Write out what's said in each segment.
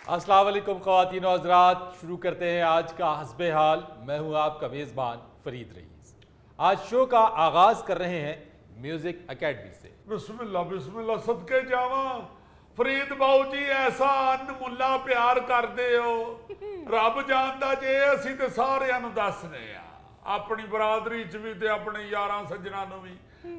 अस्सलाम वालेकुम ख़वातीन व हज़रात, शुरू करते हैं आज का हस्बे हाल। मैं हूं आपका मेज़बान फरीद रईस। आज शो का आगाज़ कर रहे हैं म्यूज़िक अकेडमी से। बिस्मिल्लाह बिस्मिल्लाह सदके जावा फरीद बाऊ जी, ऐसा अनमुल्ला प्यार करदे हो, रब जानदा जे असीं ते सारियां नूं दसने आ अपनी बरादरी च भी ते अपने यारां सज्जनां नूं भी।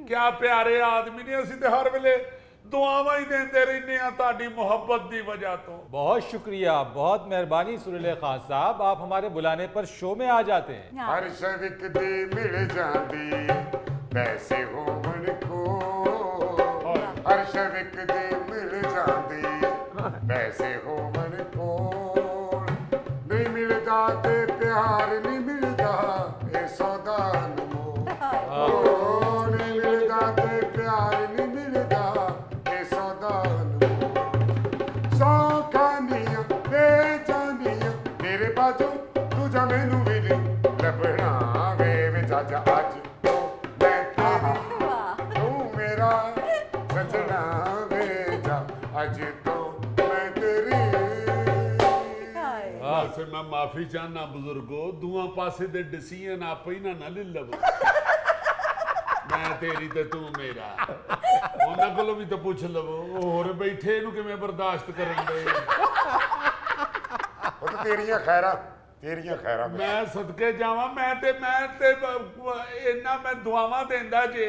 क्या प्यारे आदमी ने, असीं ते हर वेले दुआवां ही देंदे रहने आ तुहाडी मुहब्बत दी वजह तो। बहुत शुक्रिया, बहुत मेहरबानी सुरीले खान साहब, आप हमारे बुलाने पर शो में आ जाते हैं। हर शविक दी मिल जाती पैसे होवन को, हर शविक दी मिल जाती पैसे होवन को, नहीं मिलता ते प्यार नहीं मिलता ए सौदा नमो, नहीं मिलता ते प्यार नहीं मिलता ए सौदा नमो, सौखानियां बेचानियां मेरे बाजू दूजा मैनू भी नहीं लभना वे चाचा, अज तो मैं तेरी तू मेरा सजना वे जा, अज तो मैं तेरी। वैसे मैं माफी चाहना बुजुर्गो, दुआ पासे दे डिसीजन आप ही ना ले लवो। मैं तेरी ते तू मेरा, उन्हां कोलों भी तो पूछ लवो, होर बैठे इहनूं किवें बर्दाश्त करन दे। वो तो तेरियां खैरा मैं सदके जावा, मैं ते इन्ना मैं दुआवां देंदा जे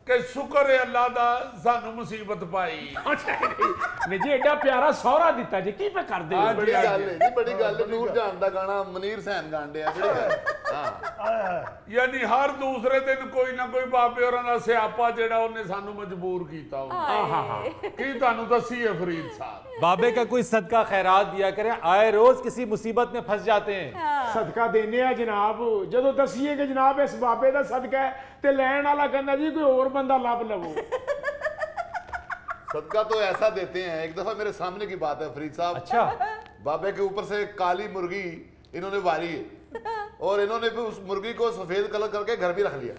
कि शुक्र है अल्लाह दा सानू मुसीबत पाई। नहीं जी, एडा प्यारा सहरा दिता जी, की पे कर दे। बड़ी गल है जी, बड़ी गल। नूर जान दा गाना मनीर सैन गांडे आ, बड़ी गल। हां, यानी हर दूसरे दिन कोई ना कोई बाबे होरां दा स्यापा जेड़ा उन्हें सानू मजबूर कीता हो। की तुहानू दसी है फरीद साहब, बाबे का कोई सदका खैरात दिया करें, आए रोज किसी मुसीबत में फंस जाते हैं। सदका देने आ जनाब, जदों दसीए कि जनाब इस बाबे दा सदका है ते लैण वाला कहंदा जी कोई और बंदा लभ लवो। सदका तो ऐसा देते हैं। एक दफा मेरे सामने की बात है फरीद साहब, अच्छा, बाबे के ऊपर से काली मुर्गी इन्होंने वारी है और इन्होंने भी उस मुर्गी को सफेद कलर करके घर भी रख लिया।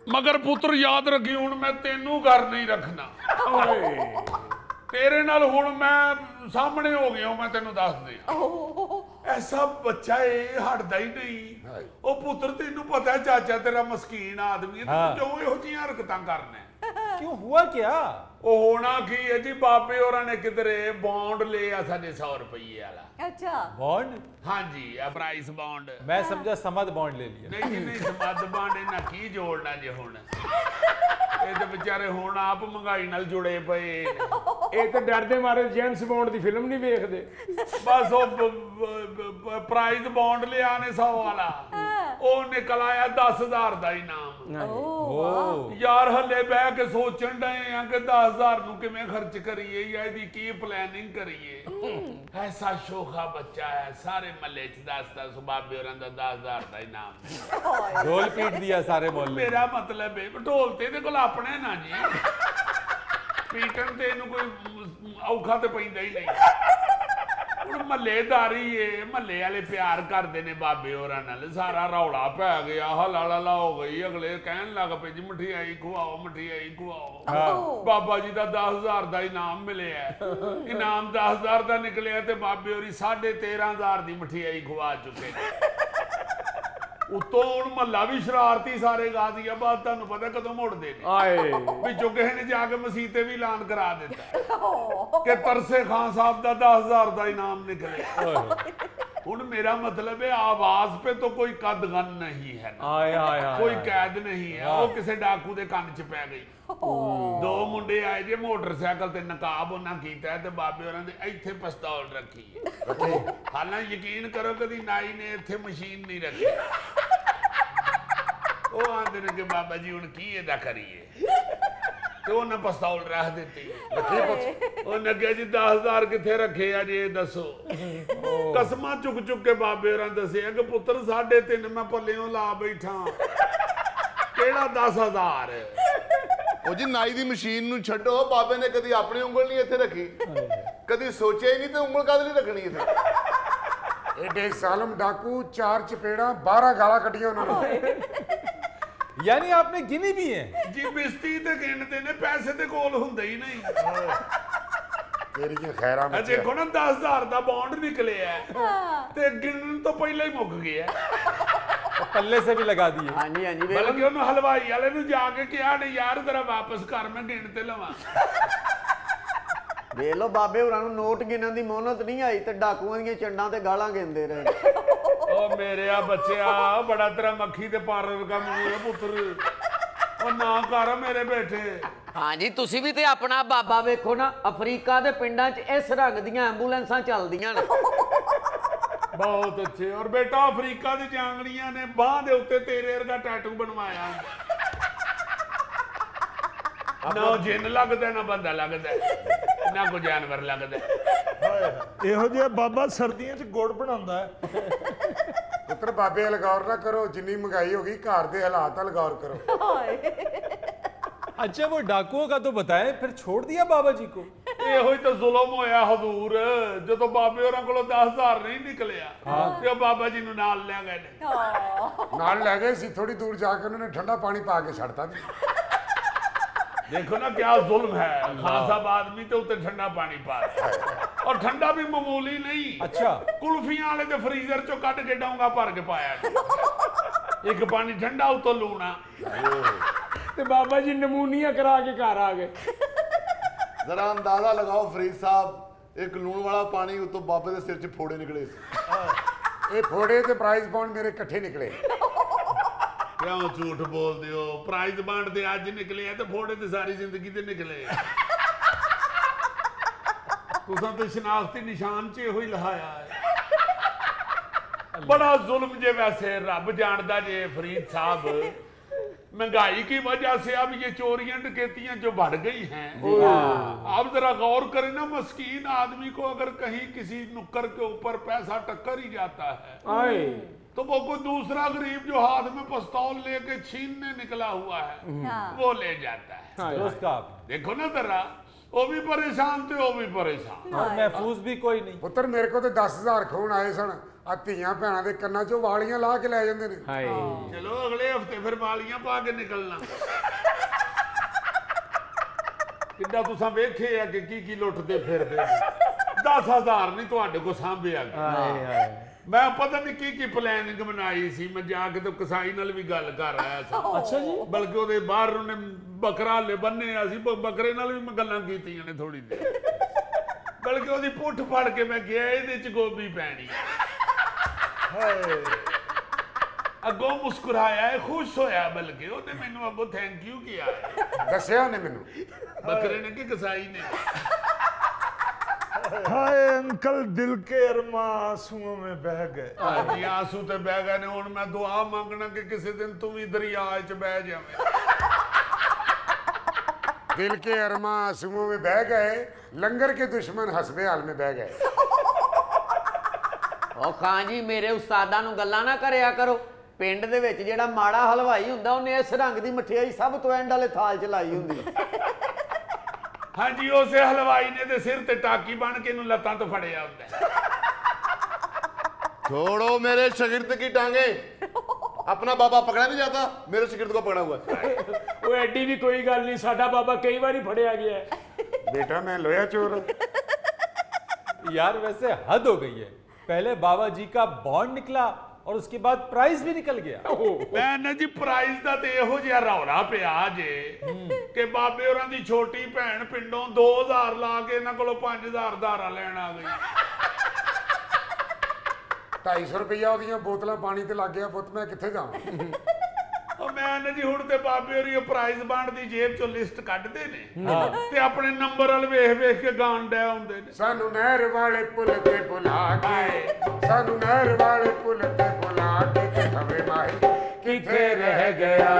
मगर पुत्र याद रखी, हुण मैं तेनू घर नहीं रखना। तेरे नाल हुण मैं सामने हो गया, मैं तेनू दस दिया। ऐसा बच्चा है हटदा ही नहीं। ओ पुत्र, तेनू पता है चाचा तेरा मस्कीन आदमी है, तू क्यों इहो जिहियां हरकतां करना? क्यों, हुआ क्या? ओ होना की है जी, बाबे होरां ने किधरे बॉन्ड लिया साढ़े 100 रुपये वाला। अच्छा, बॉन्ड? हाँ जी, प्राइस बॉन्ड। मैं समझा समद बॉन्ड ले लिया। नहीं जी नहीं, समद बॉन्ड इन्हां की जोड़ना जे हुण। ਇਹ ਤੇ ਵਿਚਾਰੇ ਹੁਣ ਆਪ ਮਹਿੰਗਾਈ ਨਾਲ ਜੁੜੇ ਪਏ। ਇਹ ਤੇ ਡਰਦੇ ਮਾਰੇ ਜੇਮਸ ਬੌਂਡ ਦੀ ਫਿਲਮ ਨਹੀਂ ਵੇਖਦੇ। ਬਸ ਉਹ ਪ੍ਰਾਈਜ਼ ਬੌਂਡ ਲਿਆ ਨੇ 100 ਵਾਲਾ, ਉਹ ਨਿਕਲ ਆਇਆ 10,000 ਦਾ ਇਨਾਮ। ਯਾਰ ਹੱਲੇ ਬਹਿ ਕੇ ਸੋਚਣ ਡਏ ਆ ਕਿ 10,000 ਨੂੰ ਕਿਵੇਂ ਖਰਚ ਕਰੀਏ ਜਾਂ ਇਹਦੀ ਕੀ ਪਲੈਨਿੰਗ ਕਰੀਏ। ਐਸਾ ਸ਼ੋਖਾ ਬੱਚਾ ਹੈ, ਸਾਰੇ ਮਹੱਲੇ 'ਚ ਦੱਸਦਾ ਸੁਬਾਬੇ ਹੋਰਾਂ ਦਾ 10,000 ਦਾ ਇਨਾਮ। ढोल पीट दिया सारे मोहल्ले। ਮੇਰਾ ਮਤਲਬ ਹੈ ਢੋਲ ਤੇ ਇਹਦੇ ਕੋਲ ਆਪਣੇ ਨਾ ਜੀ, ਪੀਟਣ ਤੇ ਇਹਨੂੰ ਕੋਈ ਔਖਾ ਤੇ ਪੈਂਦਾ ਹੀ ਨਹੀਂ। ਹੁਣ ਮਹੱਲੇਦਾਰੀ ਏ, ਮਹੱਲੇ ਵਾਲੇ ਪਿਆਰ ਕਰਦੇ ਨੇ ਬਾਬੇ ਹੋਰਾਂ ਨਾਲ, ਸਾਰਾ ਰੌਲਾ ਪੈ ਗਿਆ, ਹਲਾਲਾ ਹੋ ਗਈ। ਅਗਲੇ ਕਹਿਣ ਲੱਗ ਪਏ ਜੀ ਮਠਿਆਈ ਖਵਾਓ, ਮਠਿਆਈ ਖਵਾਓ। ਬਾਬਾ ਜੀ ਦਾ 10,000 ਦਾ ਇਨਾਮ ਮਿਲਿਆ। ਇਨਾਮ 10,000 ਦਾ ਨਿਕਲਿਆ ਤੇ ਬਾਬੇ ਹੋਰੀ 13,500 ਦੀ ਮਠਿਆਈ ਖਵਾ ਚੁੱਕੇ ਨੇ। ਉਤੋਂ ਹੁਣ ਮਹੱਲਾ ਵੀ ਸ਼ਰਾਰਤੀ ਸਾਰੇ ਗਾਜ਼ੀਆਬਾਦ, ਤੁਹਾਨੂੰ ਪਤਾ ਕਦੋਂ ਮੁੜਦੇ ਨੇ। ਵਿੱਚੋਂ ਕਿਸੇ ਨੇ ਜਾ ਕੇ ਮਸੀਤੇ ਵੀ ਐਲਾਨ ਕਰਾ ਦਿੱਤਾ ਕਿ ਤਰਸੇ ਖਾਨ ਸਾਹਿਬ ਦਾ 10,000 ਦਾ ਇਨਾਮ ਨਿਕਲਿਆ। ਹੁਣ ਮੇਰਾ मतलब है आवाज पे तो कोई कदगन नहीं है ना, कोई कैद नहीं है। वो किसी डाकू के कान च पै गई। दो मुंडे आए जे मोटरसाइकिल ते नकाब उन्हां कीता ते बाबे होरां दे इत्थे पिस्तौल रखी है। हालां यकीन करो कदी नाई ने इत्थे मशीन नहीं रखी। वो आंदे ने कि बाबा जी हुण की इहदा करिए, ਤੇ ਉਹਨੇ ਪਿਸਤੌਲ ਰੱਖ ਦਿੱਤੀ। ਉਹਨੇ ਕਿਹਾ ਜੀ 10,000 ਕਿੱਥੇ ਰੱਖੇ ਆ ਜੀ, ਇਹ ਦੱਸੋ। ਕਸਮਾਂ ਚੁੱਕ ਚੁੱਕ ਕੇ ਬਾਬੇ ਹੋਰਾਂ ਦੱਸਿਆ ਕਿ ਪੁੱਤਰ 3.5 ਮੈਂ ਪੱਲਿਓਂ ਲਾ ਬੈਠਾ, ਕਿਹੜਾ 10,000। ਉਹ ਜੀ ਨਾਈ ਦੀ ਮਸ਼ੀਨ ਨੂੰ ਛੱਡੋ, ਬਾਬੇ ਨੇ ਕਦੀ ਆਪਣੀ ਉਂਗਲ ਨਹੀਂ ਇੱਥੇ ਰੱਖੀ, ਕਦੀ ਸੋਚਿਆ ਹੀ ਨਹੀਂ ਤੇ ਉਂਗਲ ਕਾਹਦੇ ਲਈ ਰੱਖਣੀ ਇੱਥੇ। एडे सालम डाकू, 4 चपेड़ा 12 गाला कटिया उन्होंने। यानी आपने गिनी भी है जी? बिस्ती ते गिनते ने, पैसे ते कोल हुंदे ही नहीं। ਤੇਰੀਆਂ ਖੈਰਾਂ ਇਹ ਵਿੱਚ ਦੇਖੋ ਨਾ 10,000 ਦਾ ਬੌਂਡ ਨਿਕਲਿਆ ਤੇ ਗਿਣਨ ਤੋਂ ਪਹਿਲਾਂ ਹੀ ਮੁੱਕ ਗਿਆ। तो पल्ले से भी लगा दिए। हाँ जी हाँ जी ਵੇਖ ਬਲਕਿ ਉਹਨੂੰ ਹਲਵਾਈ ਵਾਲੇ ਨੂੰ ਜਾ ਕੇ ਕਿਹਾ ਨਹੀਂ ਯਾਰ ਜ਼ਰਾ ਵਾਪਸ ਕਰ ਮੈਂ ਗਿਣ ਤੇ ਲਵਾਂ। ਲਓ ਬਾਬੇ ਹੋਰਾਂ ਨੂੰ ਨੋਟ ਗਿਣਨ ਦੀ ਮੋਹਨਤ ਨਹੀਂ ਆਈ ਤੇ ਡਾਕੂਆਂ ਦੀਆਂ ਚੰਡਾਂ ਤੇ ਗਾਲਾਂ ਗਿਣਦੇ ਰਹੇ। ਉਹ ਮੇਰਿਆ ਬੱਚਿਆ ਬੜਾ ਤੇਰਾ ਮੱਖੀ ਤੇ ਪਾਰ ਵਰਗਾ ਮੂੰਹ ਹੈ ਪੁੱਤਰ, ਉਹ ਨਾ ਕਰ ਮੇਰੇ ਬੇਟੇ। ਹਾਂ ਜੀ ਤੁਸੀਂ ਵੀ ਤੇ ਆਪਣਾ ਬਾਬਾ ਵੇਖੋ ਨਾ, ਅਫਰੀਕਾ ਦੇ ਪਿੰਡਾਂ 'ਚ ਇਸ ਰੰਗ ਦੀਆਂ ਐਂਬੂਲੈਂਸਾਂ ਚੱਲਦੀਆਂ ਨੇ। ਬਹੁਤ ਅੱਛੇ। ਔਰ ਬੇਟਾ ਅਫਰੀਕਾ ਦੀ ਜਾਂਗੜੀਆਂ ਨੇ ਬਾਹ ਦੇ ਉੱਤੇ ਤੇਰੇ ਵਰਗਾ ਟੈਟੂ ਬਣਵਾਇਆ। ਨਾ ਜਿੰਨ ਲੱਗਦਾ ਨਾ ਬੰਦਾ ਲੱਗਦਾ ਨਾ ਕੋਈ ਜਾਨਵਰ ਲੱਗਦਾ। ਇਹੋ ਜਿਹਾ ਬਾਬਾ ਸਰਦੀਆਂ 'ਚ ਗੁੜ ਬਣਾਉਂਦਾ ਹੈ। ਪੁੱਤਰ ਬਾਬੇ ਵੱਲ ਗੌਰ ਨਾ ਕਰੋ, ਜਿੰਨੀ ਮਹਿੰਗਾਈ ਹੋ ਗਈ ਘਰ ਦੇ ਹਾਲਾਤ ਵੱਲ ਗੌਰ ਕਰੋ। अच्छा वो डाकुओं का तो बताएं, फिर छोड़ दिया बाबा जी को? ਇਹੋ ਹੀ ਤਾਂ ਜ਼ੁਲਮ ਹੋਇਆ ਹਜ਼ੂਰ, ਜਦੋਂ ਬਾਬੇ ਹੋਰਾਂ ਕੋਲੋਂ 10,000 ਨਹੀਂ ਨਿਕਲਿਆ ਤੇ ਉਹ ਬਾਬਾ ਜੀ ਨੂੰ ਨਾਲ ਲੈ ਗਏ ਨੇ। ਨਾਲ ਲੈ ਗਏ ਸੀ, ਥੋੜੀ ਦੂਰ ਜਾ ਕੇ ਉਹਨਾਂ ਨੇ ਠੰਡਾ ਪਾਣੀ ਪਾ ਕੇ ਛੱਡਤਾ ਜੀ। देखो ना क्या जुल्म है, खान साहब आदमी तो उत्ते ठंडा पानी पा रहे और ठंडा भी मामूली नहीं। अच्छा कुल्फियां वाले तो फ्रीजर चो कट के डोंगा भर के पाया, एक पानी ठंडा उतो लूना ਤੇ ਬਾਬਾ ਜੀ ਨਮੂਨੀਆ ਕਰਾ ਕੇ ਘਰ ਆ ਗਏ। जरा अंदाजा लगाओ फरीद साहब, एक लूण वाला पानी उतो बाबे दे सिर च फोड़े निकले। ਇਹ ਫੋੜੇ ਤੇ ਪ੍ਰਾਈਜ਼ ਬੌਂਡ ਮੇਰੇ ਇਕੱਠੇ ਨਿਕਲੇ। क्यों झूठ बोल दियो, प्राइज बांट दे आज निकले तो फोड़े ते सारी जिंदगी ते निकले। तुसां ते शनाख्ती निशान च इहो ही लहाया है। बड़ा जुल्म जे वैसे रब जानदा जे फरीद साहब, महंगाई की वजह से अब ये चोरियां डकैतियां जो बढ़ गई हैं, आप जरा गौर करें ना, मस्कीन आदमी को अगर कहीं किसी नुक्कर के ऊपर पैसा टक्कर ही जाता है तो वो कोई दूसरा गरीब जो हाथ में पिस्तौल लेके छीनने निकला हुआ है वो ले जाता है। दोस्त का आप देखो ना जरा, वो भी परेशान थे वो भी परेशान। और महफूज भी कोई नहीं। ਪੁੱਤਰ ਮੇਰੇ ਕੋਲ ਤੇ 10,000 ਖੋਣ ਆਏ ਸਨ, ਆ ਧੀਆਂ ਭੈਣਾਂ ਦੇ ਕੰਨਾਂ 'ਚੋਂ ਵਾਲੀਆਂ ਲਾ ਕੇ ਲੈ ਜਾਂਦੇ ਨੇ। चलो अगले हफ्ते फिर वालियां पा के निकलना। किड्डा तुसां वेखे है कि की लुटदे फिरदे। 10,000 नहीं तुहाडे को सांभे आ। मैं पता नहीं की प्लानिंग बनाई सी, मैं जाके तो कसाई नाल भी गल कर रहा था। ਅੱਛਾ ਜੀ। बल्कि ਉਹਦੇ ਬਾਹਰ ਉਹਨੇ ਬੱਕਰਾ ਹਲੇ ਬੰਨਿਆ ਸੀ, ਬੱਕਰੇ ਨਾਲ ਵੀ ਮੈਂ ਗੱਲਾਂ ਕੀਤੀਆਂ ਨੇ ਥੋੜੀ ਜਿਹੀ। ਬਲਕਿ ਉਹਦੀ ਪੁੱਠ ਫੜ ਕੇ ਮੈਂ ਗਿਆ ਇਹਦੇ ਚ ਗੋਭੀ ਪੈਣੀ। ਅੱਗੋਂ ਮੁਸਕਰਾਇਆ, ਖੁਸ਼ ਹੋਇਆ, ਬਲਕਿ ਉਹਨੇ ਮੈਨੂੰ ਅੱਗੋਂ ਥੈਂਕ ਯੂ ਕਿਹਾ। ਦੱਸਿਆ ਉਹਨੇ ਮੈਨੂੰ। ਬੱਕਰੇ ਨੇ ਕਿ ਕਸਾਈ ਨੇ? हाय अंकल, दिल के अरमा आंसुओं में बह गए। ਹਾਂਜੀ ਆਂਸੂ ਤੇ ਬਹਿ ਗਏ ਨੇ। ਹੁਣ ਮੈਂ ਦੁਆ ਮੰਗਣਾ ਕਿ ਕਿਸੇ ਦਿਨ ਤੂੰ ਵੀ ਦਰਿਆ 'ਚ ਬਹਿ ਜਾਵੇਂ। दिल के अरमा आंसुओं में बह गए, लंगर के दुश्मन हसबे हाल में बह गए। ਉਹ ਖਾਂ ਜੀ ਮੇਰੇ ਉਸਤਾਦਾਂ ਨੂੰ ਗੱਲਾਂ ਨਾ ਕਰਿਆ ਕਰੋ। ਪਿੰਡ ਦੇ ਵਿੱਚ ਜਿਹੜਾ ਮਾੜਾ ਹਲਵਾਈ ਹੁੰਦਾ ਉਹਨੇ ਇਸ ਰੰਗ ਦੀ ਮਠਿਆਈ ਸਭ ਤੋਂ ਐਂਡ ਵਾਲੇ ਥਾਲ 'ਚ ਲਾਈ ਹੁੰਦੀ। ਹਾਂਜੀ ਉਸੇ ਹਲਵਾਈ ਨੇ ਦੇ ਸਿਰ ਤੇ ਟਾਕੀ ਬਣ ਕੇ ਇਹਨੂੰ ਲੱਤਾਂ ਤੋਂ ਫੜਿਆ ਹੁੰਦਾ। छोड़ो मेरे शागिर्द की टांगे, अपना बाबा पकड़ा नहीं जाता, मेरे शागिर्द को पकड़ा हुआ है। ਉਹ ਐਡੀ ਵੀ ਕੋਈ ਗੱਲ ਨਹੀਂ, ਸਾਡਾ ਬਾਬਾ ਕਈ ਵਾਰੀ ਫੜਿਆ ਗਿਆ ਹੈ। बेटा मैं लोया चोर हूं। यार वैसे हद हो गई है, पहले बाबा जी का बॉन्ड निकला और उसके बाद प्राइज भी निकल गया। ਮੈਂ ਨਾ ਜੀ ਪ੍ਰਾਈਜ਼ ਦਾ ਤੇ ਇਹੋ ਜਿਹਾ ਰੌਲਾ ਪਿਆ ਜੇ ਕਿ ਬਾਬੇ ਹੋਰਾਂ ਦੀ ਛੋਟੀ ਭੈਣ ਪਿੰਡੋਂ 2,000 ਲਾ ਕੇ ਇਹਨਾਂ ਕੋਲੋਂ 5,000 ਧਾਰਾ ਲੈਣ ਆ ਗਈ। 250 ਰੁਪਈਆ ਉਹਦੀਆਂ ਬੋਤਲਾਂ ਪਾਣੀ ਤੇ ਲੱਗ ਗਿਆ। ਪੁੱਤ ਮੈਂ ਕਿੱਥੇ ਜਾਵਾਂ? ਉਹ ਮੈਂ ਨਾ ਜੀ ਹੁਣ ਤੇ ਬਾਬੇ ਹੋਰੀ ਉਹ ਪ੍ਰਾਈਜ਼ ਬਾਂਡ ਦੀ ਜੇਬ ਚੋਂ ਲਿਸਟ ਕੱਢਦੇ ਨੇ ਤੇ ਆਪਣੇ ਨੰਬਰ ਵਾਲ ਵੇਖ ਵੇਖ ਕੇ ਗਾਣ ਡੈ ਆਉਂਦੇ ਨੇ। ਸਾਨੂੰ ਨਹਿਰ ਵਾਲੇ ਪੁੱਲ ਤੇ ਬੁਲਾ ਕੇ, ਸਾਨੂੰ ਨਹਿਰ ਵਾਲੇ ਪੁੱਲ ਤੇ ਬੁਲਾ ਕੇ ਤੇ ਖਵੇ ਮਾਹੀ ਕਿੱਥੇ ਰਹਿ ਗਿਆ।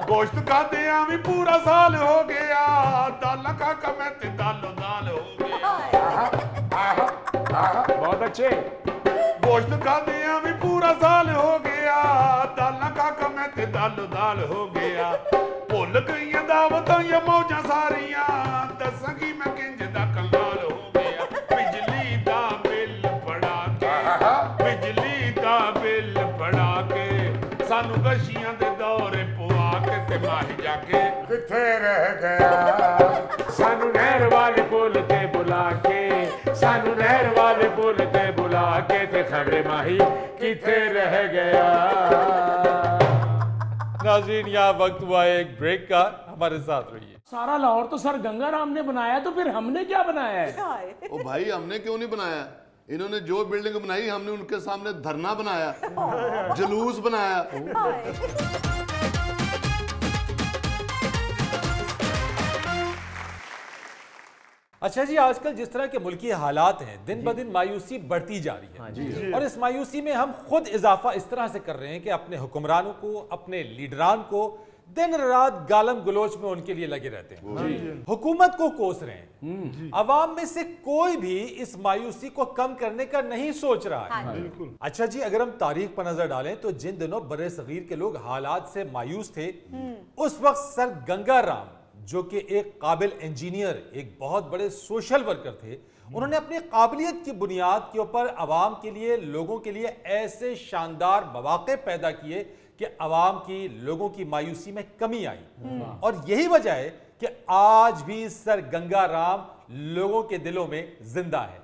ਗੋਸ਼ਤ ਖਾਦਿਆਂ ਵੀ ਪੂਰਾ ਸਾਲ ਹੋ ਗਿਆ, ਦਾਲਾਂ ਖਾ ਕੇ ਮੈਂ ਤੇ ਦਾਲੋ ਦਾਲ ਹੋ ਗਿਆ। ਬਹੁਤ ਅੱਛੇ। ਗੋਸ਼ਤ ਖਾਦਿਆਂ ਵੀ ਪੂਰਾ ਸਾਲ ਹੋ ਗਿਆ, ਦਾਲਾਂ ਖਾ ਕੇ ਮੈਂ ਤੇ ਦਾਲੋ ਦਾਲ ਹੋ ਗਿਆ। ਭੁੱਲ ਗਈਆਂ ਦਾਵਤਾਂ ਜਾਂ ਮੌਜਾਂ ਸਾਰੀਆਂ, ਦੱਸਾਂਗੀ ਮੈਂ ਕਿੰਜ ਦਾ ਕੰਗਾਲ ਹੋ ਗਿਆ। ਬਿਜਲੀ ਦਾ ਬਿੱਲ ਫੜਾ ਕੇ, ਬਿਜਲੀ ਦਾ ਬਿੱਲ ਫੜਾ ਕੇ, ਸਾਨੂੰ ਗਸ਼ੀਆਂ ਦੇ ਦੌਰੇ ਪਵਾ ਕੇ ਤੇ ਮਾਹੀ ਜਾ ਕੇ ਕਿੱਥੇ ਰਹਿ ਗਿਆ। ਸਾਨੂੰ ਨਹਿਰ ਵਾਲੇ ਪੁੱਲ ਤੇ के थे खबरे माही किथे रह गया। नाज़रीन, यहाँ वक्त हुआ है एक ब्रेक का, हमारे साथ रहिए। सारा लाहौर तो सर गंगाराम ने बनाया, तो फिर हमने क्या बनाया है? ओ भाई, हमने क्यों नहीं बनाया? इन्होंने जो बिल्डिंग बनाई हमने उनके सामने धरना बनाया, जुलूस बनाया। अच्छा जी, आजकल जिस तरह के मुल्की हालात हैं, दिन ब दिन मायूसी बढ़ती जा रही है। और इस मायूसी में हम खुद इजाफा इस तरह से कर रहे हैं कि अपने हुक्मरानों को, अपने लीडरान को दिन रात गालम गलोच में उनके लिए लगे रहते हैं, हुकूमत को कोस रहे हैं। अवाम में से कोई भी इस मायूसी को कम करने का नहीं सोच रहा है। अच्छा जी, अगर हम तारीख पर नजर डालें तो जिन दिनों बड़े सगीर के लोग हालात से मायूस थे, उस वक्त सर गंगाराम, जो कि एक काबिल इंजीनियर, एक बहुत बड़े सोशल वर्कर थे, उन्होंने अपनी काबिलियत की बुनियाद के ऊपर अवाम के लिए, लोगों के लिए ऐसे शानदार मौके पैदा किए कि अवाम की, लोगों की मायूसी में कमी आई। और यही वजह है कि आज भी सर गंगाराम लोगों के दिलों में जिंदा है।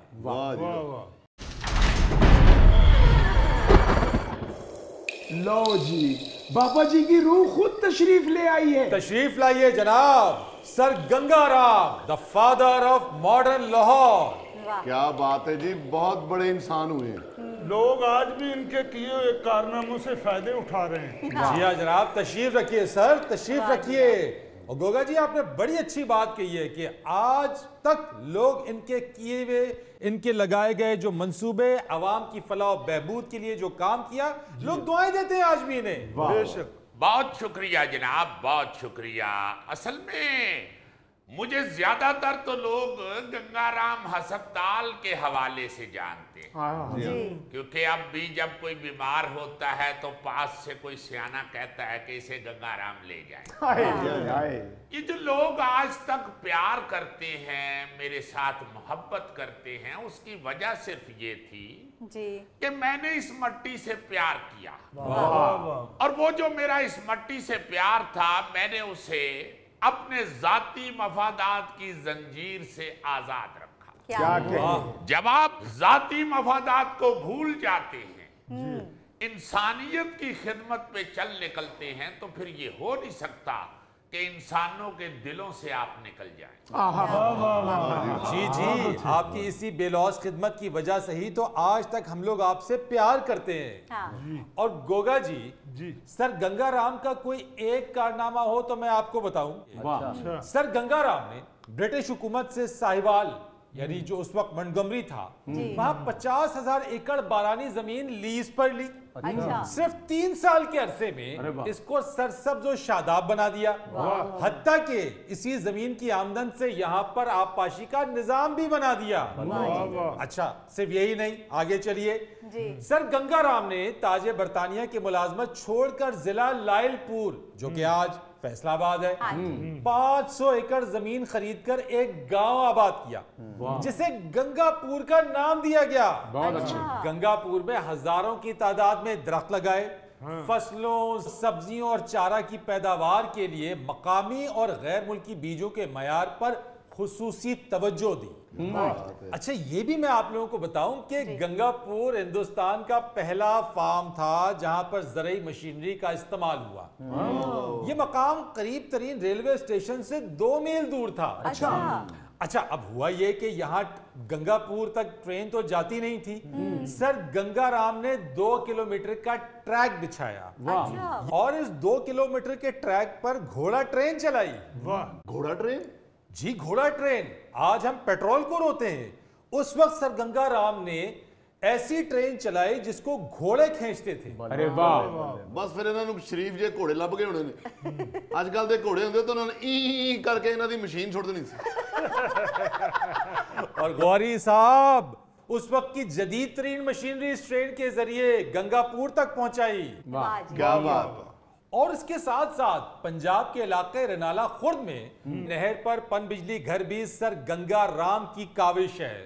लो जी, बाबा जी की रूह खुद तशरीफ ले आई है। तशरीफ लाइए जनाब, sir Gangaram, the father of modern Lahore. क्या बात है जी, बहुत बड़े इंसान हुए हैं। लोग आज भी इनके किए हुए कारनामों से फायदे उठा रहे हैं। जी हाँ जनाब, तशरीफ रखिए सर, तशरीफ रखिए। और गोगा जी, आपने बड़ी अच्छी बात कही है कि आज तक लोग इनके किए हुए, इनके लगाए गए जो मंसूबे, अवाम की फलाह बहबूद के लिए जो काम किया, लोग दुआएं देते हैं आज भी इन्हें। बेशक। बहुत शुक्रिया जनाब, बहुत शुक्रिया। असल में मुझे ज्यादातर तो लोग गंगाराम हस्पताल के हवाले से जानते हैं, क्योंकि अब भी जब कोई बीमार होता है तो पास से कोई सियाना कहता है कि इसे गंगाराम ले जाएं। ये जो लोग आज तक प्यार करते हैं, मेरे साथ मोहब्बत करते हैं, उसकी वजह सिर्फ ये थी कि मैंने इस मट्टी से प्यार किया। और वो जो मेरा इस मट्टी से प्यार था, मैंने उसे अपने जाती मफादात की जंजीर से आजाद रखा। क्या जब आप जाती मफादात को भूल जाते हैं, इंसानियत की खिदमत पे चल निकलते हैं, तो फिर ये हो नहीं सकता कि इंसानों के दिलों से आप निकल जाएं। जी जी, आपकी इसी बेलौस खिदमत की वजह से ही तो आज तक हम लोग आपसे प्यार करते हैं। और गोगा जी, सर गंगाराम का कोई एक कारनामा हो तो मैं आपको बताऊं। सर गंगाराम ने ब्रिटिश हुकूमत से साहिवाल, यानी जो उस वक्त मंटगमरी था, वहां 50,000 एकड़ बारानी जमीन लीज पर ली। सिर्फ 3 साल के अरसे में इसको सरसब्ज और शादाब बना दिया। हत्ता कि इसी जमीन की आमदन से यहाँ पर आबपाशी का निजाम भी बना दिया। अच्छा, सिर्फ यही नहीं, आगे चलिए। सर गंगाराम ने ताजे बरतानिया की मुलाजमत छोड़कर जिला लायलपुर, जो कि आज फैसलाबाद है, 500 एकड़ जमीन खरीदकर एक गांव आबाद किया, जिसे गंगापुर का नाम दिया गया। बहुत अच्छा। गंगापुर में हजारों की तादाद में दरख्त लगाए, फसलों, सब्जियों और चारा की पैदावार के लिए मकामी और गैर मुल्की बीजों के मयार पर खुसूसी तवज्जो दी। अच्छा, ये भी मैं आप लोगों को बताऊं कि गंगापुर हिंदुस्तान का पहला फार्म था जहां पर ज़रूरी मशीनरी का इस्तेमाल हुआ। ये मकाम करीब तरीन रेलवे स्टेशन से 2 मील दूर था। अच्छा, अब हुआ ये कि यहाँ गंगापुर तक ट्रेन तो जाती नहीं थी। सर गंगाराम ने 2 किलोमीटर का ट्रैक बिछाया और इस 2 किलोमीटर के ट्रैक पर घोड़ा ट्रेन चलाई। घोड़ा ट्रेन? जी, घोड़ा ट्रेन। आज हम पेट्रोल को रोते हैं, उस वक्त सर गंगाराम ने ऐसी ट्रेन चलाई जिसको घोड़े खींचते थे। अरे वाह। बस फिर इन्होंने शरीफ जे घोड़े लभ गए होने ने। आजकल दे घोड़े होंदे तो उन्होंने ई करके इन्हां दी मशीन छोड़ देनी सी। और गौरी साहब उस वक्त की जदीद तरीन मशीनरी इस ट्रेन के जरिए गंगापुर तक पहुंचाई। क्या बात। और इसके साथ साथ पंजाब के इलाके रनाला खुर्द में नहर पर पन बिजली घर भी सर गंगाराम की काविश है।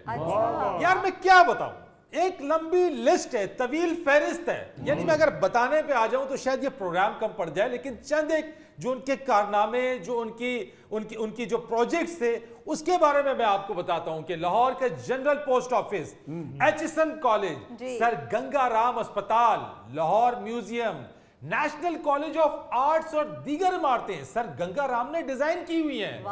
यार मैं क्या बताऊं, एक लंबी लिस्ट है, तवील फहरिस्त है। यानी मैं अगर बताने पे आ जाऊं तो शायद ये प्रोग्राम कम पड़ जाए, लेकिन चंद एक जो उनके कारनामे, जो उनकी जो प्रोजेक्ट्स थे, उसके बारे में मैं आपको बताता हूं कि लाहौर के General Post Office, Aitchison College, sir Gangaram अस्पताल, Lahore museum, National College of Arts और दीगर इमारतें सर गंगाराम ने डिजाइन की हुई हैं।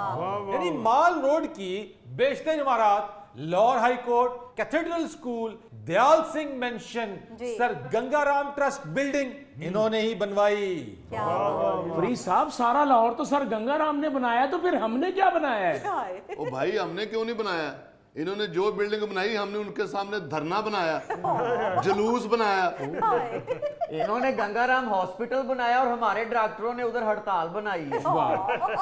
यानी माल रोड की बेशतर इमारत, Lahore high court, cathedral school, Dayal Singh mention, sir Gangaram trust building इन्होंने ही बनवाई। फरीद साहब, सारा लाहौर तो सर गंगाराम ने बनाया, तो फिर हमने क्या बनाया है? ओ भाई, हमने क्यों नहीं बनाया? इन्होंने जो बिल्डिंग बनाई हमने उनके सामने धरना बनाया, जुलूस बनाया। इन्होंने गंगाराम हॉस्पिटल बनाया और हमारे डॉक्टरों ने उधर हड़ताल बनाई है।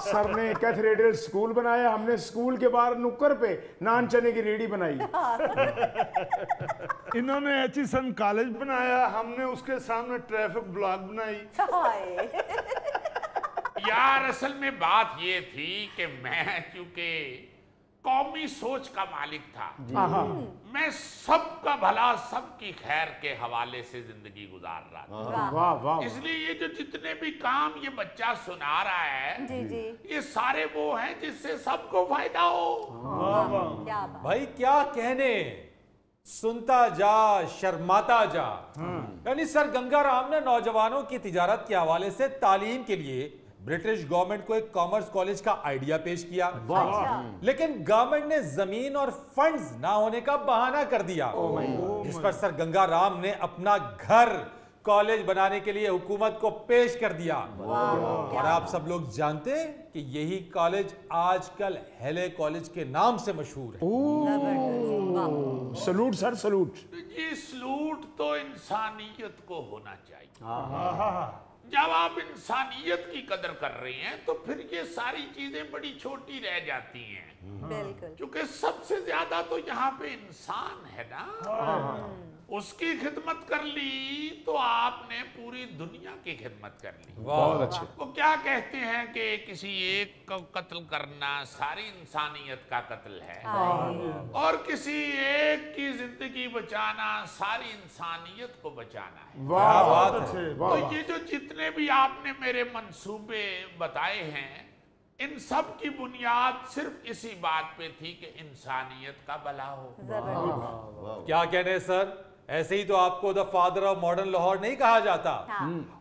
सर ने कैथेड्रल स्कूल बनाया, हमने स्कूल के बाहर नुक्कड़ पे नान चने की रेडी बनाई। इन्होंने एचिसन कॉलेज बनाया, हमने उसके सामने ट्रैफिक ब्लॉक बनाई। यार असल में बात ये थी कि मैं चूंकि कौमी सोच का मालिक था, मैं सबका भला, सबकी खैर के हवाले से जिंदगी गुजार रहा था। वाह वाह। इसलिए ये जो जितने भी काम ये बच्चा सुना रहा है, ये सारे वो हैं जिससे सबको फायदा हो। भाई क्या कहने, सुनता जा शर्माता जा। यानी सर गंगाराम ने नौजवानों की तिजारत के हवाले से तालीम के लिए ब्रिटिश गवर्नमेंट को एक कॉमर्स कॉलेज का आइडिया पेश किया, लेकिन गवर्नमेंट ने जमीन और फंड्स ना होने का बहाना कर दिया, जिस पर सर गंगाराम ने अपना घर कॉलेज बनाने के लिए हुकूमत को पेश कर दिया। और आप सब लोग जानते हैं कि यही कॉलेज आजकल हेले कॉलेज के नाम से मशहूर है। Salute sir, salute. ये सलूट तो इंसानियत को होना चाहिए। जब आप इंसानियत की कदर कर रहे हैं तो फिर ये सारी चीजें बड़ी छोटी रह जाती हैं। बिल्कुल। क्योंकि सबसे ज्यादा तो यहाँ पे इंसान है ना, उसकी खिदमत कर ली तो आपने पूरी दुनिया की खिदमत कर ली। बहुत अच्छे। वो क्या कहते हैं कि किसी एक को कत्ल करना सारी इंसानियत का कत्ल है, और किसी एक की जिंदगी बचाना सारी इंसानियत को बचाना है। वाह बात है। तो ये जो जितने भी आपने मेरे मंसूबे बताए हैं, इन सब की बुनियाद सिर्फ इसी बात पे थी कि इंसानियत का भला हो। क्या कहने सर, ऐसे ही तो आपको the father of modern Lahore नहीं कहा जाता।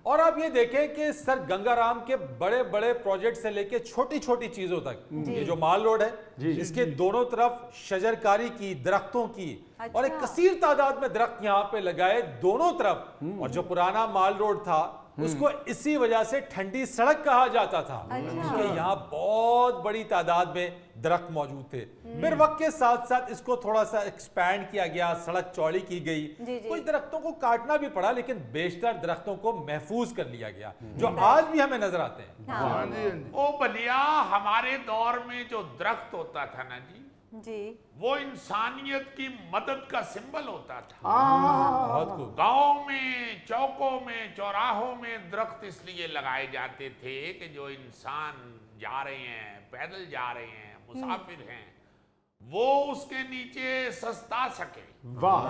और आप ये देखें कि सर गंगाराम के बड़े बड़े प्रोजेक्ट से लेके छोटी छोटी चीजों तक, ये जो माल रोड है इसके दोनों तरफ शजरकारी की, दरख्तों की, और एक कसीर तादाद में दरख्त यहाँ पे लगाए दोनों तरफ। और जो पुराना माल रोड था उसको इसी वजह से ठंडी सड़क कहा जाता था, क्योंकि यहाँ बहुत बड़ी तादाद में दरख्त मौजूद थे। फिर वक्त के साथ साथ इसको थोड़ा सा एक्सपैंड किया गया, सड़क चौड़ी की गई, कुछ दरख्तों को काटना भी पड़ा, लेकिन बेशतर दरख्तों को महफूज कर लिया गया, जो आज भी हमें नजर आते हैं। ओ बलिया, हमारे दौर में जो दरख्त होता था ना जी, वो इंसानियत की मदद का सिंबल होता था। बहुत खूब। गांव में, चौकों में, चौराहों में दरख्त इसलिए लगाए जाते थे कि जो इंसान जा रहे हैं, पैदल जा रहे हैं, मुसाफिर हैं, वो उसके नीचे सस्ता सके, वाह,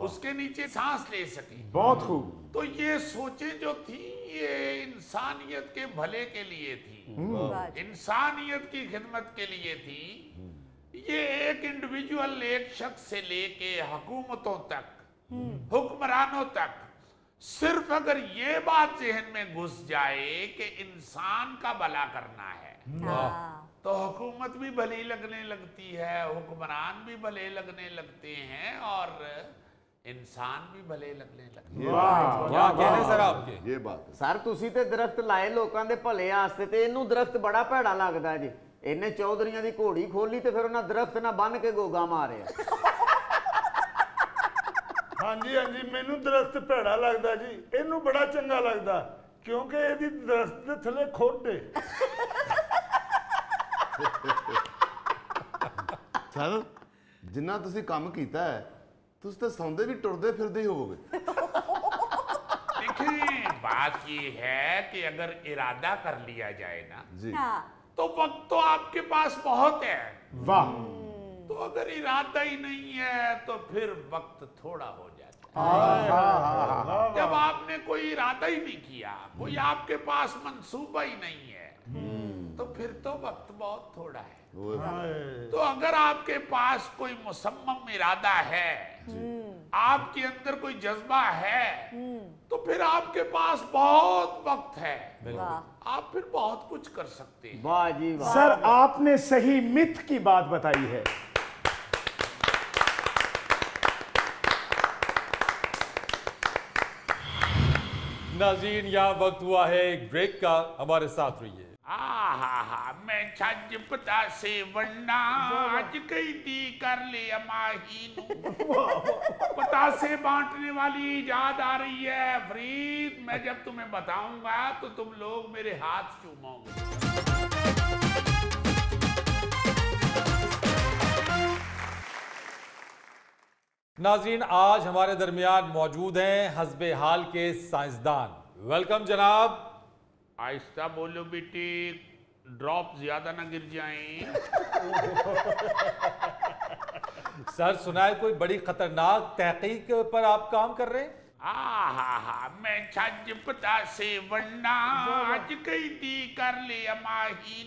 उसके नीचे सांस ले सके। बहुत खूब। तो ये सोचें जो थी, ये इंसानियत के भले के लिए थी, इंसानियत की खिदमत के लिए थी। ये एक इंडिविजुअल, एक शख्स से लेके हुकूमतों तक, हुक्मरानों तक, सिर्फ अगर ये बात जहन में घुस जाए कि इंसान का भला करना है, तो हुकूमत भी भली लगने लगती है, हुक्मरान भी भले लगने लगते हैं, और इंसान भी भले लगने लगते हैं। क्या कहने सर आपके? ये बात है। सर तुसी ते दरख्त लाए लोकां दे भले आस्ते, ते इनू दरख्त बड़ा भैड़ा लगदा जी। इन्हें चौधरियां दी घोड़ी खोली ते फिर उन्हें दरख्त ना बन के गोगा मारे। हाँ जी, मैनू दरख्त भैड़ा लगदा जी, इनू बड़ा चंगा लगदा, क्योंकि ਇਹਦੀ दरख्त ਦੇ ਥੱਲੇ ਖੋਡੇ। सर जिन्ना तुसी काम कीता है, तुसी तो सौंदे भी टुरदे फिरदे ही होवोगे। देखिए, बात ये है कि अगर इरादा कर लिया जाए ना जी, तो वक्त तो आपके पास बहुत है। वाह। तो अगर इरादा ही नहीं है तो फिर वक्त थोड़ा हो जाता है। जब आपने कोई इरादा ही नहीं किया, कोई आपके पास मंसूबा ही नहीं है, तो फिर तो वक्त बहुत थोड़ा है। तो अगर आपके पास कोई मुसम्मम इरादा है, आपके अंदर कोई जज्बा है, तो फिर आपके पास बहुत वक्त है, आप फिर बहुत कुछ कर सकते हैं। वाह जी वाह। सर आपने सही मिथ की बात बताई है। नाज़रीन, यहाँ वक्त हुआ है एक ब्रेक का, हमारे साथ रहिए। मैं छज पता से वन्ना आज कई दी कर ले अमाही पता से बांटने वाली याद आ रही है फरीद। मैं जब तुम्हें बताऊंगा तो तुम लोग मेरे हाथ चूमोगे। नाज़रीन, आज हमारे दरमियान मौजूद हैं हस्बे हाल के साइंसदान। वेलकम जनाब। आहिस्ता बोलो बेटी, ड्रॉप ज्यादा ना गिर जाएं। सर, सुना है कोई बड़ी खतरनाक तहकीक पर आप काम कर रहे हैं? मैं छज पता से वन्ना आज कई दी कर ले अमाही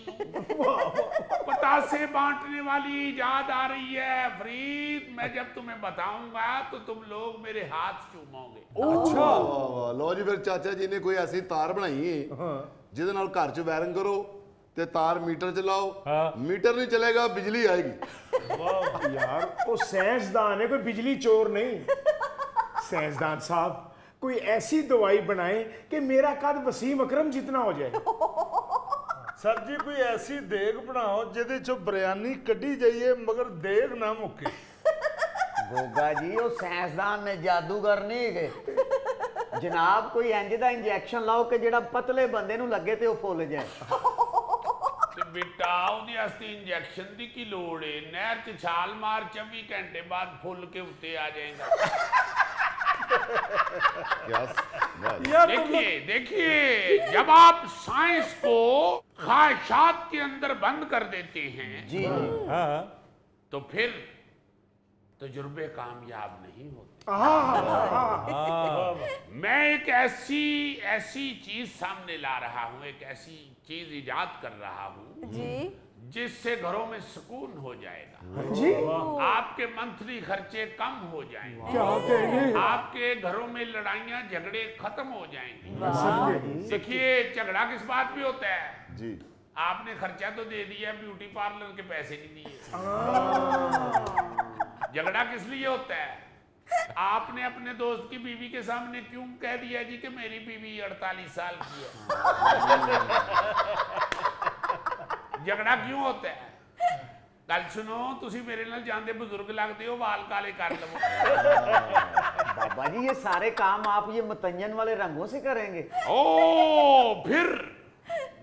पता से बांटने वाली याद आ रही है फरीद। मैं जब तुम्हें बताऊंगा तो तुम लोग मेरे हाथ चूमोगे। अच्छा, लो जी, फिर चाचा जी ने कोई ऐसी तार बनाई है जिहदे नाल घर च वायरिंग करो ते तार मीटर च लाओ। मीटर नहीं चलेगा, बिजली आएगी। वाह यार, वो साइंसदान है, कोई बिजली चोर नहीं। साइंसदान साहब, कोई ऐसी दवाई बनाए कि मेरा कद वसीम अकरम जितना हो जाए। सर जी, कोई ऐसी देग बनाओ जिहदे चों बिरयानी कड्ढी जाइए मगर देग ना मुके। गोगा जी, वो साइंसदान ने जादूगर नहीं है जनाब। कोई इंज दा इंजैक्शन लाओ कि जेड़ा पतले बंदे नूं लगे ते वो फुल जाए। बेटा ਉਹਦੇ ਵਾਸਤੇ ਇੰਜੈਕਸ਼ਨ ਦੀ ਕੀ ਲੋੜ ਹੈ? ਨਹਿਰ 'ਚ ਛਾਲ ਮਾਰ 24 घंटे बाद फुल के उत्ते आ जाएगा। देखिए देखिए, जब आप साइंस को ख्वाहिशात के अंदर बंद कर देते हैं जी तो फिर तजुर्बे कामयाब नहीं होते। मैं एक ऐसी चीज सामने ला रहा हूँ, एक ऐसी चीज इजाद कर रहा हूँ जिससे घरों में सुकून हो जाएगा जी। आपके मंथली खर्चे कम हो जाएंगे, क्या कहेंगे? आपके घरों में लड़ाइयाँ झगड़े खत्म हो जाएंगे। देखिए, झगड़ा किस बात पे होता है जी? आपने खर्चा तो दे दिया, ब्यूटी पार्लर के पैसे नहीं दिए। झगड़ा किस लिए होता है? आपने अपने दोस्त की बीवी के सामने क्यों कह दिया जी कि मेरी बीवी 48 साल की है? झगड़ा क्यों होता है? गल सुनो, तुसी मेरे नाल जांदे बुजुर्ग लगते हो, वाल काले कर लो। बाबा जी, ये सारे काम आप ये मतयन वाले रंगों से करेंगे? ओ, फिर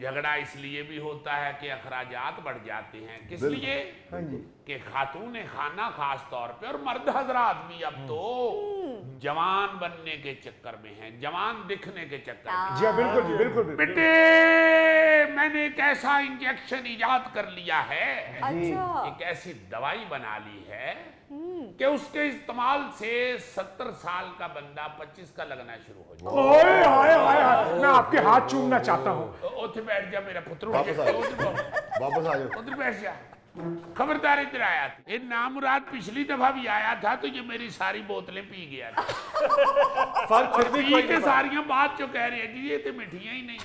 झगड़ा इसलिए भी होता है कि अखराजात बढ़ जाते हैं। किस लिए? कि खातून खाना खास तौर पे और मर्द हजरात भी अब तो जवान बनने के चक्कर में हैं, जवान दिखने के चक्कर में। जी बिल्कुल जी, बिल्कुल बेटे, मैंने एक ऐसा इंजेक्शन इजाद कर लिया है, एक ऐसी दवाई बना ली है कि उसके इस्तेमाल से 70 साल का बंदा 25 का लगना शुरू हो जाए। मैं आपके हाथ चूमना चाहता हूँ। उठ बैठ जा मेरा पुत्र, वापस आ जाओ। उधर बैठ जा। खबरदार, इधर आया था ये नामुराद, पिछली दफा भी आया था तो ये मेरी सारी बोतलें पी गया था। फिर भी पी के सारियां बात जो कह रही है जी, ये तो मिठियां ही नहीं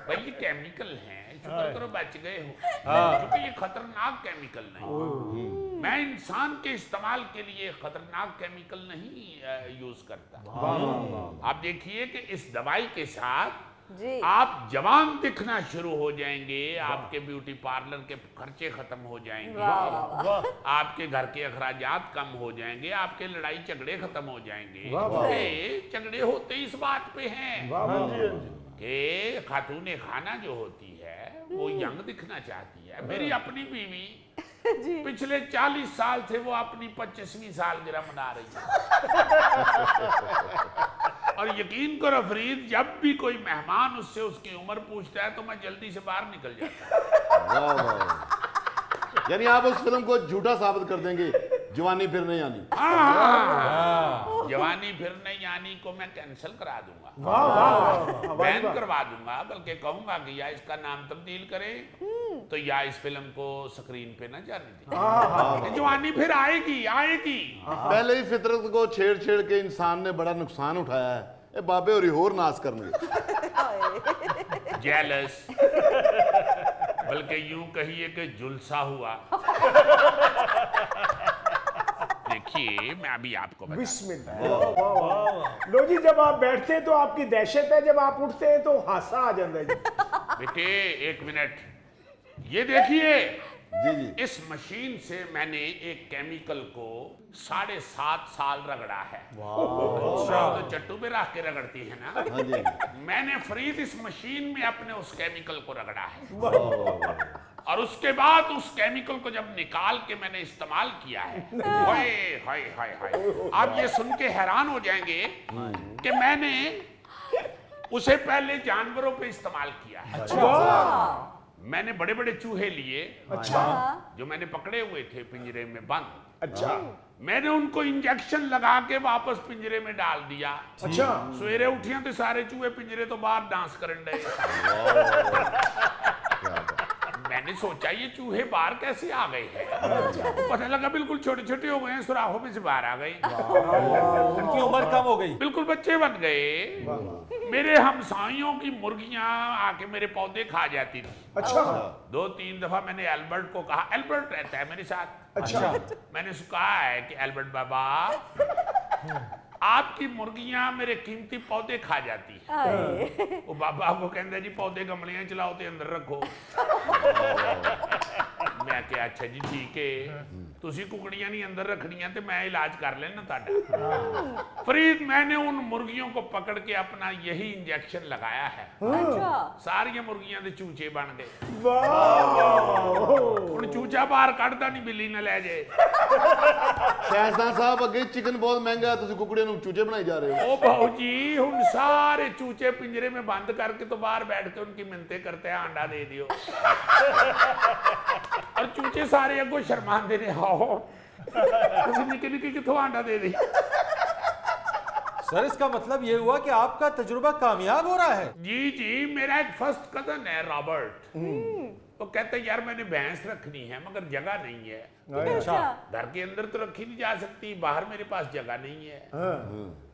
भाई, ये केमिकल हैं, शुक्र करो बच गए हो, क्योंकि ये खतरनाक केमिकल नहीं। मैं इंसान के इस्तेमाल के लिए खतरनाक केमिकल नहीं यूज करता। आप देखिए कि इस दवाई के साथ आप जवान दिखना शुरू हो जाएंगे, आपके ब्यूटी पार्लर के खर्चे खत्म हो जाएंगे, आपके घर के अखराजात कम हो जाएंगे, आपके लड़ाई झगड़े खत्म हो जाएंगे। झगड़े होते इस बात पे हैं कि खातून खाना जो होती है वो यंग दिखना चाहती है। मेरी अपनी बीवी पिछले 40 साल से वो अपनी 25वीं सालगिरह मना रही है। और यकीन करो फरीद, जब भी कोई मेहमान उससे उसकी उम्र पूछता है तो मैं जल्दी से बाहर निकल जाता हूं। यानी आप उस फिल्म को झूठा साबित कर देंगे, जवानी फिर नहीं आनी। जवानी फिर नहीं आनी को मैं कैंसिल करा दूंगा, बैन करवा दूंगा, बल्कि कहूंगा कि या इसका नाम तब्दील करें तो या इस फिल्म को स्क्रीन पे न जाने दें। जवानी फिर आएगी आएगी। पहले ही फितरत को छेड़ छेड़ के इंसान ने बड़ा नुकसान उठाया है, ए बाबे और होर नाश करने। जेलस, बल्कि यूं कहिए कि जुलसा हुआ। देखिए मैं अभी आपको बिस्मिल्लाह। लो जी, जब आप बैठते हैं तो आपकी दहशत है, जब आप उठते हैं तो हासा आ जाता है जी। बेटे एक मिनट, ये देखिए जी जी। इस मशीन से मैंने एक केमिकल को 7.5 साल रगड़ा है। तो चट्टू पे रख के रगड़ती है ना, हाँ जी। मैंने फरीद इस मशीन में अपने उस केमिकल को रगड़ा है, और उसके बाद उस केमिकल को जब निकाल के मैंने इस्तेमाल किया है, हाय हाय हाय हाय, आप ये सुन के हैरान हो जाएंगे कि मैंने उसे पहले जानवरों पे इस्तेमाल किया है। अच्छा। मैंने बड़े बड़े चूहे लिए, अच्छा, जो मैंने पकड़े हुए थे पिंजरे में बंद। अच्छा, मैंने उनको इंजेक्शन लगा के वापस पिंजरे में डाल दिया। अच्छा। सवेरे उठिया तो सारे चूहे पिंजरे तो बाहर डांस करन डे। मैंने सोचा ये चूहे बाहर कैसे आ गए हैं, पता लगा बिल्कुल छोटे छोटे हो गए हैं, सुराखों में से बाहर आ गए, उनकी उम्र कम हो गई, बिल्कुल बच्चे बन गए। मेरे हमसाइयों की मुर्गियां आके मेरे पौधे खा जाती थी। अच्छा। 2-3 दफा मैंने एल्बर्ट को कहा, एल्बर्ट रहता है मेरे साथ, अच्छा, मैंने उसको कहा है कि एल्बर्ट बाबा आपकी मुर्गियां मेरे कीमती पौधे खा जाती है। वो बाबा को कहता जी पौधे गमलियां चलाओ ते अंदर रखो। मैं क्या अच्छा जी ठीक है, तुसी कुकड़ियां नहीं अंदर रखनियां ते मैं इलाज कर लेना ताड़ा। फरीद मैंने उन मुर्गियों को पकड़ के अपना यही इंजेक्शन लगाया है। सारी मुर्गियां दे चूचे बन गए। हुण चूचा बाहर कढ़दा नहीं, बिल्ली न ले जाए। साइंसदान साहब अगे चिकन बहुत महंगा है, तुसी कुकड़ियां नु चूचे बनाई जा रहे हो। ओ भाऊ जी हुण सारे चूचे पिंजरे में बंद करके तो बाहर बैठ के उनकी मिन्नतें करते हैं अंडा दे दियो। और चूचे सारे अगो शर्मांदे ने, आओ निके निके किथों अंडा दे दी। सर इसका मतलब ये हुआ कि आपका तजुर्बा कामयाब हो रहा है। जी जी, मेरा एक फर्स्ट कजन है रॉबर्ट, तो कहते यार मैंने भैंस रखनी है मगर जगह नहीं है। अच्छा, घर के अंदर तो रखी नहीं जा सकती, बाहर मेरे पास जगह नहीं है।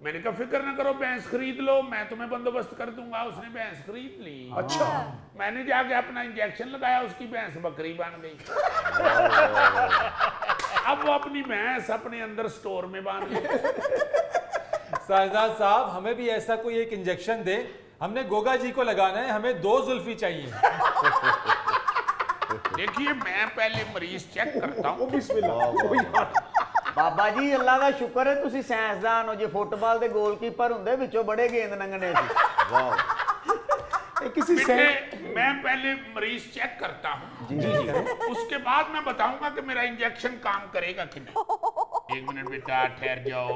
मैंने कहा फिक्र ना करो, भैंस खरीद लो, मैं तुम्हें बंदोबस्त कर दूंगा। उसने भैंस खरीद ली। अच्छा। मैंने जाके अपना इंजेक्शन लगाया, उसकी भैंस बकरी बन गई। अब वो अपनी भैंस अपने अंदर स्टोर में बांध ली। साइंसदान साहब हमें भी ऐसा कोई एक इंजेक्शन दे, हमने गोगा जी को लगाना है, हमें 2 जुल्फी चाहिए। देखिए मैं पहले मरीज चेक करता हूँ। बाबा जी अल्लाह का शुक्र है तुसी साइंसदान हो, जे फुटबॉल दे गोलकीपर हुंदे विचों बड़े गेंद लंघने सी। वाह। किसी से मैं पहले मरीज चेक करता हूँ, उसके बाद मैं बताऊंगा कि मेरा इंजेक्शन काम करेगा कि नहीं। 1 मिनट बेटा ठहर जाओ,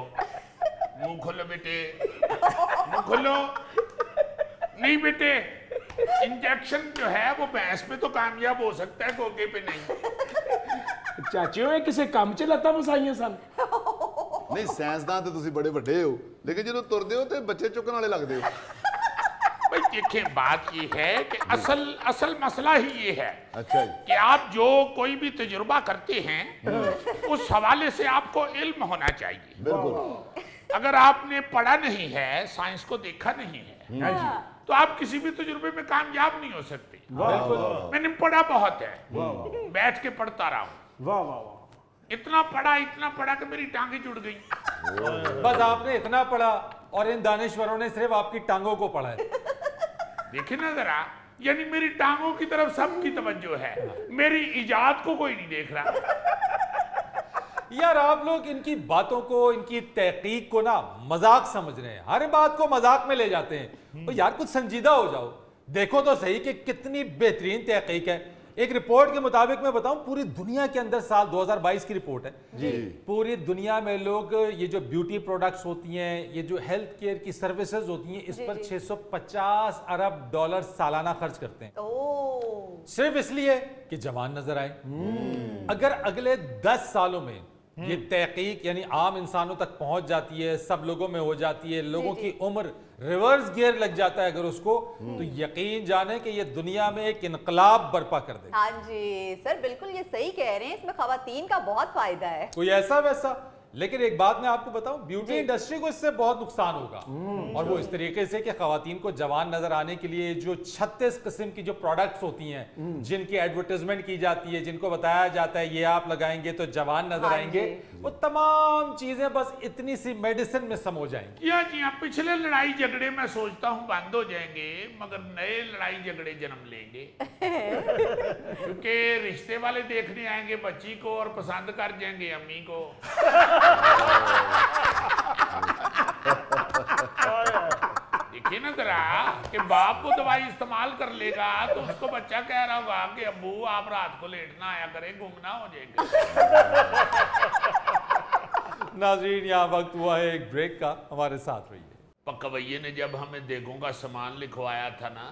मुंह खोलो बेटे, मुंह खोलो। नहीं बेटे, इंजेक्शन जो है वो भैंस पे तो कामयाब हो सकता है, गोगे पे नहीं। चाचियो ये किसे काम च लत्तां फसाइयां सन। नहीं साइंसदान तो तुसी बड़े बड़े हो, लेकिन जो तुरदे हो तो बच्चे चुकन वाले लगदे हो। भाई देखिए बात ये है कि असल मसला ही ये है। अच्छा जी। कि आप जो कोई भी तजुर्बा करते हैं उस हवाले से आपको इल्म होना चाहिए। बिल्कुल। अगर आपने पढ़ा नहीं है, साइंस को देखा नहीं है, तो आप किसी भी तजुर्बे में कामयाब नहीं हो सकते। मैंने पढ़ा बहुत है, बैठ के पढ़ता रहा हूँ। वाह वाह वाह। इतना पढ़ा कि मेरी टांगें जुड़ गई। बस आपने इतना पढ़ा और इन दानिश्वरों ने सिर्फ आपकी टांगों को पढ़ा है। देखिए ना जरा, यानी मेरी टांगों की तरफ सबकी तवज्जो है, मेरी इजाद को कोई नहीं देख रहा। यार आप लोग इनकी बातों को, इनकी तहकीक को ना मजाक समझ रहे हैं, हर बात को मजाक में ले जाते हैं। तो यार कुछ संजीदा हो जाओ, देखो तो सही कि कितनी बेहतरीन तहकीक है। एक रिपोर्ट के मुताबिक मैं बताऊं, पूरी दुनिया के अंदर, साल 2022 की रिपोर्ट है जी, पूरी दुनिया में लोग ये जो ब्यूटी प्रोडक्ट्स होती हैं, ये जो हेल्थ केयर की सर्विसेज होती हैं, इस पर 650 अरब डॉलर सालाना खर्च करते हैं, सिर्फ इसलिए कि जवान नजर आए। अगर अगले 10 सालों में ये तहकीक यानी आम इंसानों तक पहुंच जाती है, सब लोगों में हो जाती है, लोगों की उम्र रिवर्स गियर लग जाता है अगर उसको, तो यकीन जाने कि ये दुनिया में एक इनकलाब बर्पा कर देगा। हाँ जी सर, बिल्कुल ये सही कह रहे हैं, इसमें खवातीन का बहुत फायदा है। कोई ऐसा वैसा, लेकिन एक बात मैं आपको बताऊं, ब्यूटी इंडस्ट्री को इससे बहुत नुकसान होगा, और वो इस तरीके से कि खवातीन को जवान नजर आने के लिए जो 36 किस्म की जो प्रोडक्ट्स होती हैं, जिनकी एडवर्टाइजमेंट की जाती है, जिनको बताया जाता है ये आप लगाएंगे तो जवान नजर आएंगे, वो तमाम चीजें बस इतनी सी मेडिसिन में समो जाएंगी। जी हाँ, पिछले लड़ाई झगड़े मैं सोचता हूँ बंद हो जाएंगे, मगर नए लड़ाई झगड़े जन्म लेंगे क्योंकि रिश्ते वाले देखने आएंगे बच्ची को और पसंद कर जाएंगे अम्मी को। देखिए ना जरा कि बाप को दवाई इस्तेमाल कर लेगा तो उसको बच्चा कह रहा होगा कि अब्बू आप रात को लेट ना आया करें, गुम ना हो जाएंगे। नाज़रीन, यहाँ वक्त हुआ है एक ब्रेक का, हमारे साथ रहिए। पकवैये ने जब हमें देगों का सामान लिखवाया था ना,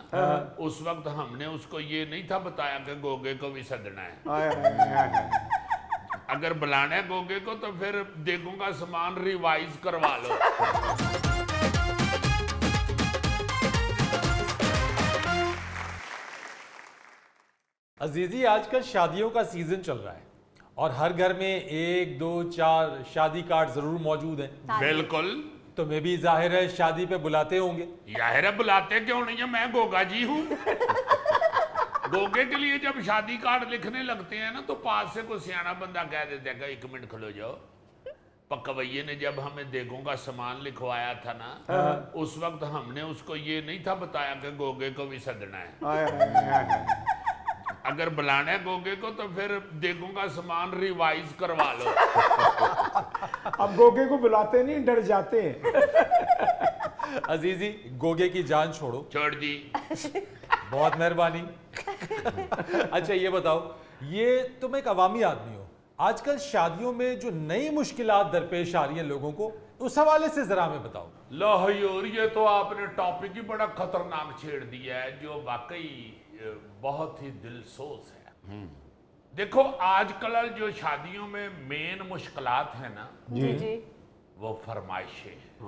उस वक्त हमने उसको ये नहीं था बताया कि गोगे को भी सदना है। अगर बुलाना है गोगे को तो फिर देगों का सामान रिवाइज करवा लो। अजीजी, आजकल शादियों का सीजन चल रहा है और हर घर में 1, 2, 4 शादी कार्ड जरूर मौजूद हैं। बिल्कुल, तो मैं भी जाहिर है शादी पे बुलाते होंगे। जाहिर है बुलाते क्यों नहीं है, मैं गोगा जी हूँ। गोगे के लिए जब शादी कार्ड लिखने लगते हैं ना तो पास से कोई सियाना बंदा कह देता है कि 1 मिनट खलो जाओ। पकवैये ने जब हमें देगों का सामान लिखवाया था ना, उस वक्त हमने उसको ये नहीं था बताया कि गोगे को भी सदना है। अगर बुलाना है गोगे को तो फिर देगों का सामान रिवाइज करवा लो। अब गोगे को बुलाते नहीं, डर जाते हैं। अजीजी, गोगे की जान छोड़ो। छोड़ दी, बहुत मेहरबानी। अच्छा ये बताओ, ये तुम एक अवामी आदमी हो, आजकल शादियों में जो नई मुश्किलात दरपेश आ रही हैं लोगों को, उस हवाले से जरा हमें बताओ। लाहौर, ये तो आपने टॉपिक ही बड़ा खतरनाक छेड़ दिया है जो वाकई बहुत ही दिलसोज है। देखो आजकल जो शादियों में मेन मुश्किलात है ना, जी वो फरमाइशें हैं,